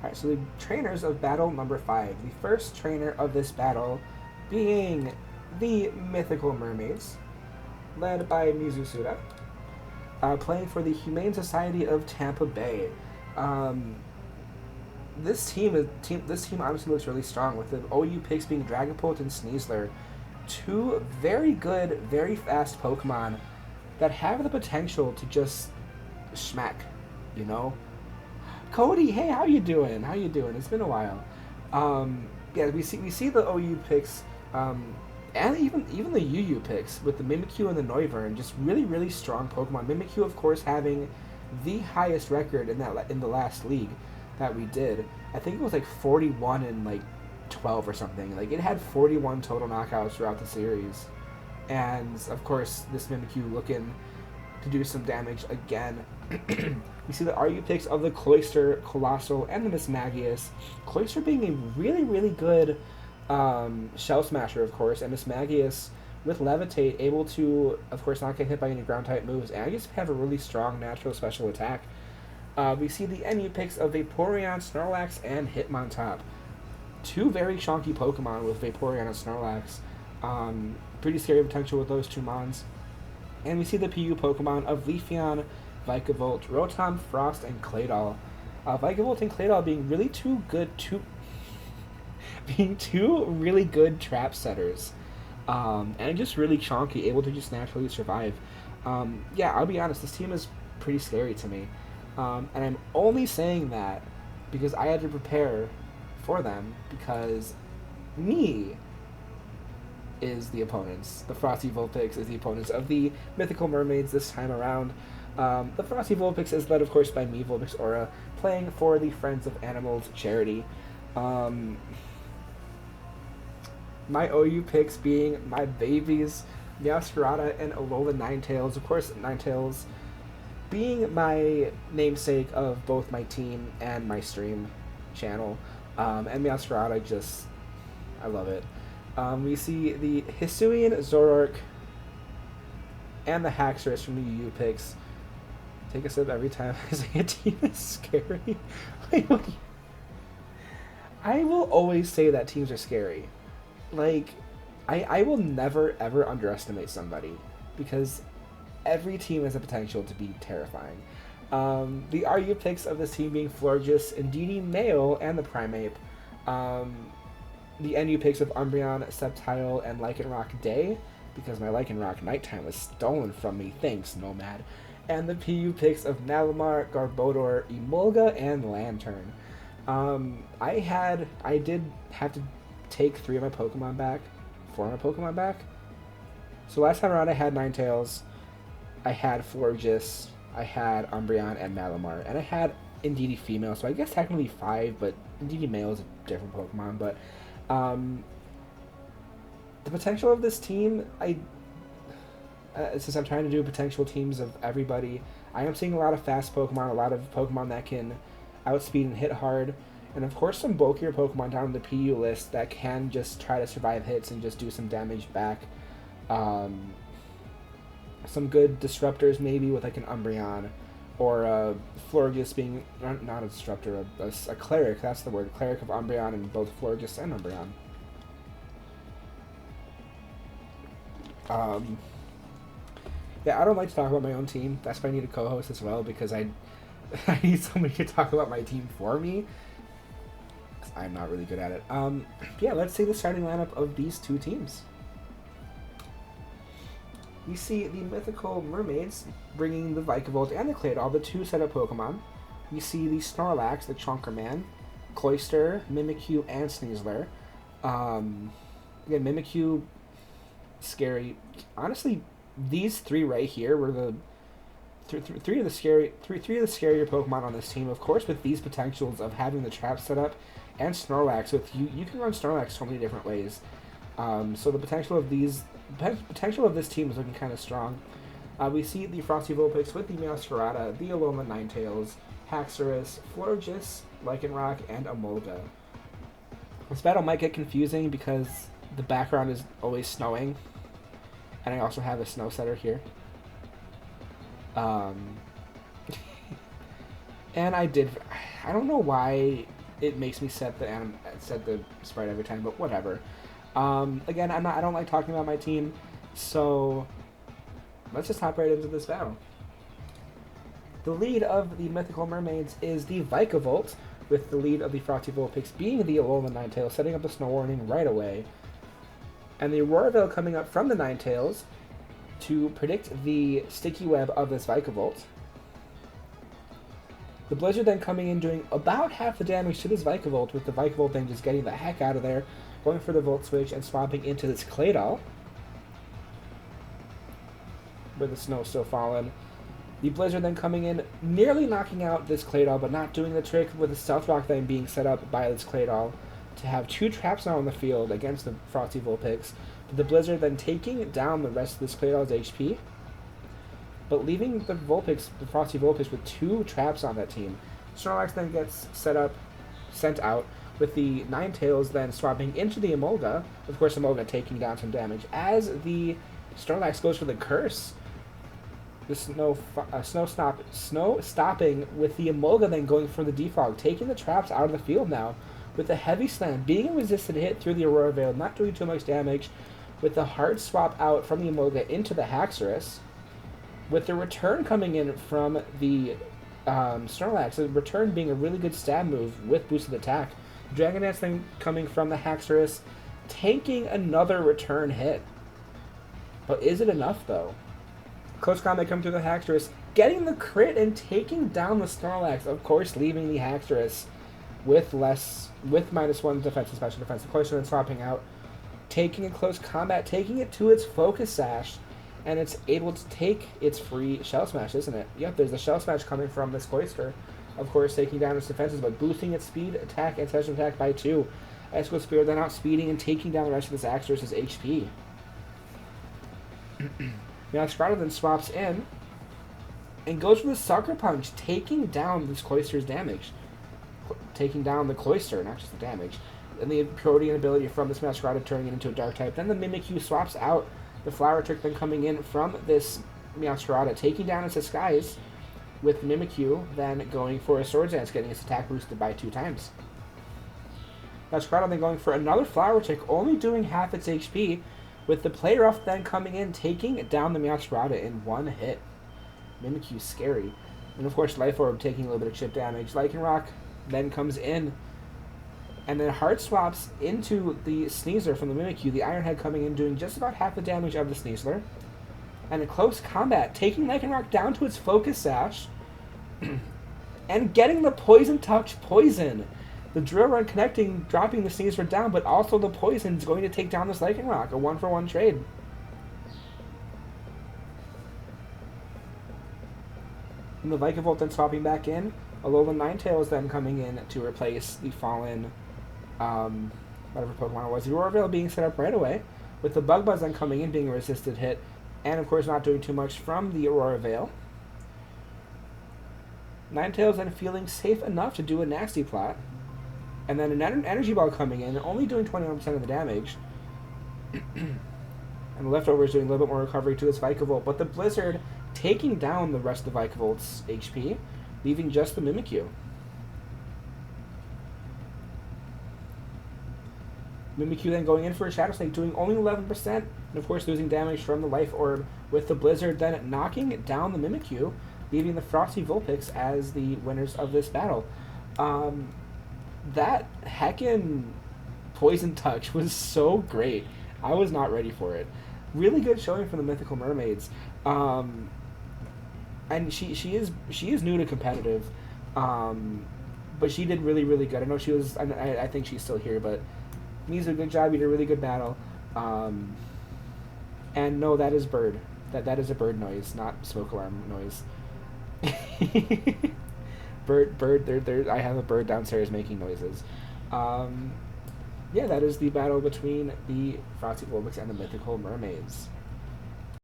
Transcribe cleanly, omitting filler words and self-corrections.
Alright, so the trainers of battle number 5. The first trainer of this battle being the Mythical Mermaids, led by Mizusuda, playing for the Humane Society of Tampa Bay. Um, this team honestly looks really strong with the OU picks being Dragapult and Sneasler, two very good, very fast Pokemon that have the potential to just smack, you know. Cody, hey, how you doing? How you doing? It's been a while. Yeah, we see the OU picks, and even the UU picks with the Mimikyu and the Noivern, just really strong Pokemon. Mimikyu, of course, having the highest record in the last league that we did. I think it was like 41 and like 12 or something. Like it had 41 total knockouts throughout the series, and of course this Mimikyu looking to do some damage again. We see the RU picks of the Cloyster, Colossal, and the Mismagius. Cloyster being a really good Shell Smasher, of course, and Mismagius with Levitate able to, of course, not get hit by any ground type moves, and I just have a really strong natural special attack. We see the NU picks of Vaporeon, Snorlax, and Hitmontop. Two very chunky Pokemon with Vaporeon and Snorlax. Pretty scary potential with those two mons. And we see the PU Pokemon of Leafeon, Vikavolt, Rotom, Frost, and Claydol. Vikavolt and Claydol being really being two really good trap setters. And just really chonky, able to just naturally survive. Yeah, I'll be honest, this team is pretty scary to me. And I'm only saying that because I had to prepare for them, because me is the opponents. The Frosty Vulpix is the opponents of the Mythical Mermaids this time around. The Frosty Vulpix is led, of course, by me, Vulpix Aura, playing for the Friends of Animals charity. My OU picks being my babies, Meowscarada and Alola Ninetales. Of course, Ninetales being my namesake of both my team and my stream channel. And Meowscarada, just, I love it. We see the Hisuian, Zoroark, and the Haxorus from the UU picks. Take a sip every time I say a team is scary. I will always say that teams are scary. Like, I will never ever underestimate somebody, because every team has the potential to be terrifying. The RU picks of this team being Florges, Indeedee, Mayo, and the Primeape. The NU picks of Umbreon, Sceptile, and Lycanroc Day, because my Lycanroc Nighttime was stolen from me. Thanks, Nomad. And the PU picks of Malamar, Garbodor, Emolga, and Lantern. I did have to take 4 of my Pokemon back. So last time around I had Ninetales, I had Florges, I had Umbreon and Malamar, and I had Indeedee female, so I guess technically 5, but Indeedee male is a different Pokemon. But the potential of this team, since I'm trying to do potential teams of everybody, I am seeing a lot of fast Pokemon, a lot of Pokemon that can outspeed and hit hard, and of course some bulkier Pokemon down the PU list that can just try to survive hits and just do some damage back. Some good disruptors maybe with like an Umbreon, or a Florges being not a disruptor, a cleric. That's the word, cleric of Umbreon, and both Florges and Umbreon. Yeah, I don't like to talk about my own team. That's why I need a co-host as well, because I need somebody to talk about my team for me, because I'm not really good at it. Yeah, let's see the starting lineup of these two teams. We see the Mythical Mermaids bringing the Vikavolt and the Claydol, the two setup Pokemon. We see the Snorlax, the Chonkerman, Cloyster, Mimikyu, and Sneasler. Again, Mimikyu, scary. Honestly, these three right here were the three of the scarier Pokemon on this team. Of course, with these potentials of having the trap set up and Snorlax, with you can run Snorlax so many different ways. So the potential of this team is looking kind of strong. We see the Frosty Vulpix with the Meowscarada, the Alola Ninetales, Haxorus, Florges, Lycanroc, and Emolga. This battle might get confusing because the background is always snowing, and I also have a snow setter here. And I don't know why it makes me set the sprite every time, but whatever. Again, I don't like talking about my team, so let's just hop right into this battle. The lead of the Mythical Mermaids is the Vikavolt, with the lead of the Frosty Vulpix being the Alolan Ninetales, setting up a Snow Warning right away. And the Aurora Veil coming up from the Ninetales to predict the Sticky Web of this Vikavolt. The Blizzard then coming in doing about half the damage to this Vikavolt, with the Vikavolt then just getting the heck out of there, going for the Volt Switch and swapping into this Claydol, with the snow still falling. The Blizzard then coming in, nearly knocking out this Claydol, but not doing the trick, with the Stealth Rock then being set up by this Claydol to have 2 traps now on the field against the Frosty Vulpix. But the Blizzard then taking down the rest of this Claydol's HP, but leaving the Frosty Vulpix with 2 traps on that team. Snorlax then gets sent out, with the Ninetales then swapping into the Emolga. Of course, Emolga taking down some damage as the Snorlax goes for the Curse. The snow stopping, with the Emolga then going for the Defog, taking the traps out of the field now, with the Heavy Slam being a resisted hit through the Aurora Veil, not doing too much damage, with the Hard Swap out from the Emolga into the Haxorus, with the return coming in from the Snorlax, the return being a really good stab move with boosted attack. Dragon Dance then coming from the Haxorus, tanking another return hit. But is it enough, though? Close combat coming through the Haxorus, getting the crit and taking down the Snorlax, of course leaving the Haxorus with -1 defense and special defense. Of course, then swapping out, taking a close combat, taking it to its Focus Sash, and it's able to take its free Shell Smash, isn't it? Yep, there's a Shell Smash coming from this Cloyster, of course taking down its defenses, but boosting its speed, attack, and special attack by 2. Esco Spear then outspeeding and taking down the rest of this Haxorus' HP. Now Scrotto then swaps in and goes for the Sucker Punch, taking down this Cloyster's damage. Taking down the Cloyster, not just the damage. And the Protean ability from this Masquerade turning it into a Dark type. Then the Mimikyu swaps out. The Flower Trick then coming in from this Meowscarada, taking down its Disguise, with Mimikyu then going for a Swords Dance, getting its attack boosted by 2 times. Masquerade then going for another Flower Trick, only doing half its HP, with the Play Rough then coming in, taking down the Meowscarada in 1 hit. Mimikyu scary. And of course Life Orb taking a little bit of chip damage. Lycanroc then comes in, and then hard swaps into the Sneasler from the Mimikyu, the Iron Head coming in, doing just about half the damage of the Sneasler. And in close combat, taking Lycanroc down to its Focus Sash, and getting the Poison Touch Poison. The Drill Run connecting, dropping the Sneasler down, but also the Poison is going to take down this Lycanroc, a 1-for-1 trade. And the Vikavolt then swapping back in. Alolan Ninetales then coming in to replace the fallen, whatever Pokemon it was. The Aurora Veil being set up right away, with the Bug Buzz then coming in, being a resisted hit, and of course not doing too much from the Aurora Veil. Ninetales then feeling safe enough to do a Nasty Plot, and then an Energy Ball coming in, only doing 21% of the damage. And the Leftovers doing a little bit more recovery to this Vikavolt, but the Blizzard taking down the rest of the Vikavolt's HP, leaving just the Mimikyu. Mimikyu then going in for a Shadow Snake, doing only 11%, and of course losing damage from the Life Orb, with the Blizzard then knocking down the Mimikyu, leaving the Frosty Vulpix as the winners of this battle. That heckin' Poison Touch was so great. I was not ready for it. Really good showing from the Mythical Mermaids. And she is new to competitive, but she did really, really good. I know she was. I think she's still here, but Mi's a good job. You did a really good battle. And no, that is bird. That is a bird noise, not smoke alarm noise. bird. There. I have a bird downstairs making noises. Yeah, that is the battle between the Frosty Vulpix and the Mythical Mermaids.